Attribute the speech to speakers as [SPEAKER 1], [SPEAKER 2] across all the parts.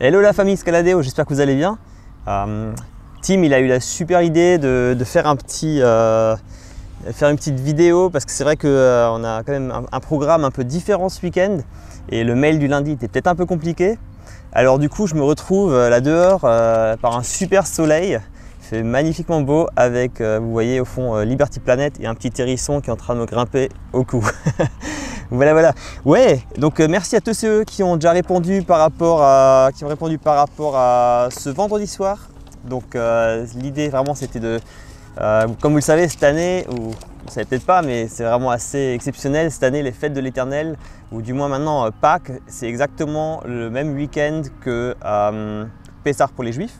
[SPEAKER 1] Hello la famille Scaladéo, j'espère que vous allez bien. Tim, il a eu la super idée de faire une petite vidéo parce que c'est vrai qu'on a quand même un programme un peu différent ce week-end et le mail du lundi était peut-être un peu compliqué. Alors du coup, je me retrouve là dehors par un super soleil. Il fait magnifiquement beau avec, vous voyez au fond, Liberty Planet et un petit hérisson qui est en train de me grimper au cou. Voilà. Ouais, donc merci à tous ceux qui ont déjà répondu par rapport à, ce vendredi soir. Donc l'idée vraiment c'était de, comme vous le savez cette année, ou vous ne savez peut-être pas, mais c'est vraiment assez exceptionnel cette année, les fêtes de l'Éternel, ou du moins maintenant Pâques, c'est exactement le même week-end que Pessah pour les Juifs.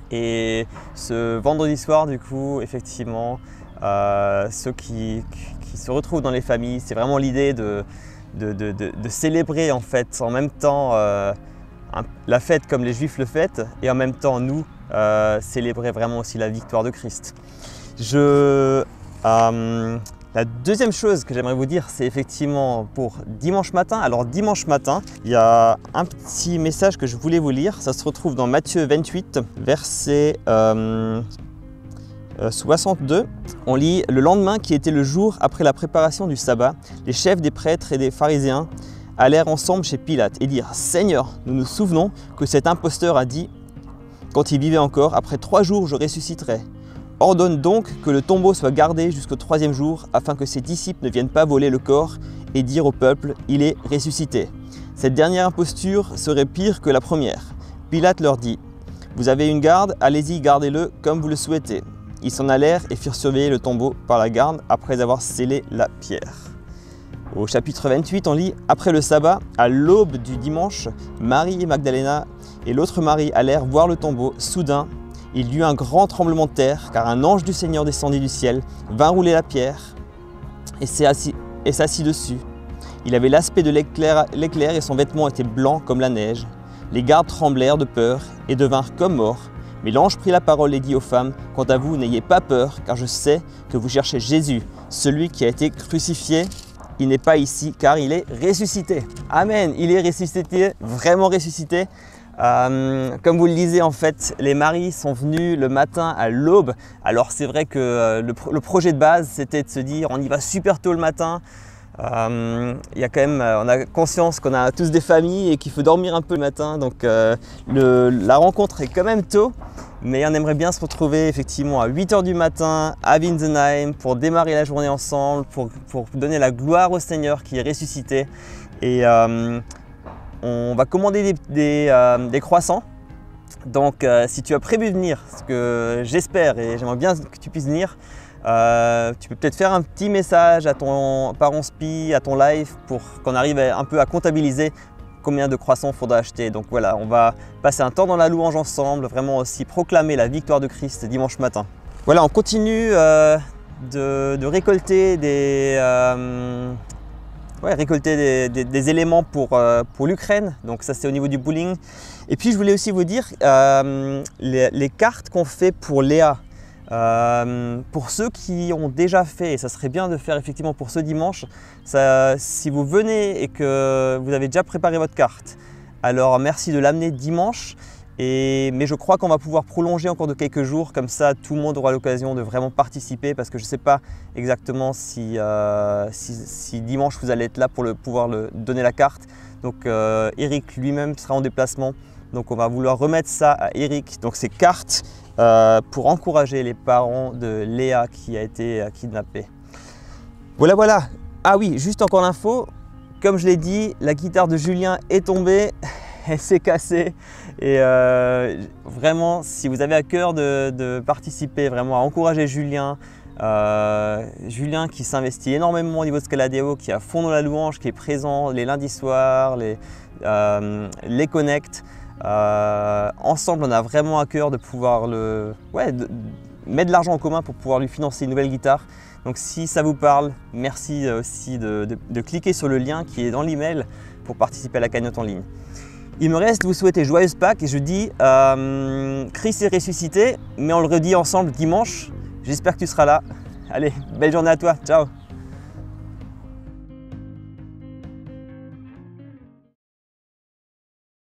[SPEAKER 1] Et ce vendredi soir, du coup, effectivement, ceux qui se retrouvent dans les familles, c'est vraiment l'idée de célébrer en fait en même temps la fête comme les Juifs le fêtent et en même temps nous célébrer vraiment aussi la victoire de Christ. La deuxième chose que j'aimerais vous dire, c'est effectivement pour dimanche matin. Alors dimanche matin, il y a un petit message que je voulais vous lire. Ça se retrouve dans Matthieu 28, verset 62. On lit: le lendemain, qui était le jour après la préparation du sabbat, les chefs des prêtres et des pharisiens allèrent ensemble chez Pilate et dirent: Seigneur, nous nous souvenons que cet imposteur a dit, quand il vivait encore, après 3 jours je ressusciterai. Ordonne donc que le tombeau soit gardé jusqu'au 3e jour, afin que ses disciples ne viennent pas voler le corps et dire au peuple: il est ressuscité. Cette dernière imposture serait pire que la première. Pilate leur dit: vous avez une garde, allez-y, gardez-le comme vous le souhaitez. Ils s'en allèrent et firent surveiller le tombeau par la garde après avoir scellé la pierre. Au chapitre 28, on lit: après le sabbat, à l'aube du dimanche, Marie et Magdalena et l'autre Marie allèrent voir le tombeau. Soudain, il y eut un grand tremblement de terre, car un ange du Seigneur descendit du ciel, vint rouler la pierre et s'assit dessus. Il avait l'aspect de l'éclair et son vêtement était blanc comme la neige. Les gardes tremblèrent de peur et devinrent comme morts. Mais l'ange prit la parole et dit aux femmes: quant à vous, n'ayez pas peur, car je sais que vous cherchez Jésus, celui qui a été crucifié. Il n'est pas ici, car il est ressuscité. Amen, il est ressuscité, vraiment ressuscité. Comme vous le lisez, en fait, les maris sont venus le matin à l'aube. Alors c'est vrai que le projet de base, c'était de se dire on y va super tôt le matin. On a conscience qu'on a tous des familles et qu'il faut dormir un peu le matin. Donc la rencontre est quand même tôt. Mais on aimerait bien se retrouver effectivement à 8 h du matin à Winsenheim pour démarrer la journée ensemble, pour donner la gloire au Seigneur qui est ressuscité. Et on va commander des croissants. Donc si tu as prévu de venir, ce que j'espère et j'aimerais bien que tu puisses venir, tu peux peut-être faire un petit message à ton parent spi, à ton live, pour qu'on arrive un peu à comptabiliser combien de croissants il faudra acheter. Donc voilà, on va passer un temps dans la louange ensemble, vraiment aussi proclamer la victoire de Christ dimanche matin. Voilà, on continue de récolter des éléments pour l'Ukraine. Donc ça, c'est au niveau du bowling. Et puis je voulais aussi vous dire les cartes qu'on fait pour Léa. Pour ceux qui ont déjà fait, et ça serait bien de faire effectivement pour ce dimanche, si vous venez et que vous avez déjà préparé votre carte, alors merci de l'amener dimanche. Mais je crois qu'on va pouvoir prolonger encore de quelques jours, comme ça tout le monde aura l'occasion de vraiment participer, parce que je ne sais pas exactement si dimanche vous allez être là pour pouvoir donner la carte. Donc Eric lui-même sera en déplacement, donc on va vouloir remettre ça à Eric, donc ces cartes pour encourager les parents de Léa qui a été kidnappée. Voilà. Ah oui, juste encore l'info, comme je l'ai dit, la guitare de Julien est tombée. Elle s'est cassée et vraiment, si vous avez à cœur de participer, vraiment à encourager Julien, Julien qui s'investit énormément au niveau de Scaladéo, qui est à fond dans la louange, qui est présent les lundis soirs, les connects. Ensemble, on a vraiment à cœur de pouvoir mettre de l'argent en commun pour pouvoir lui financer une nouvelle guitare. Donc si ça vous parle, merci aussi de cliquer sur le lien qui est dans l'email pour participer à la cagnotte en ligne. Il me reste de vous souhaiter joyeuse Pâques et je dis Christ est ressuscité, mais on le redit ensemble dimanche. J'espère que tu seras là. Allez, belle journée à toi, ciao!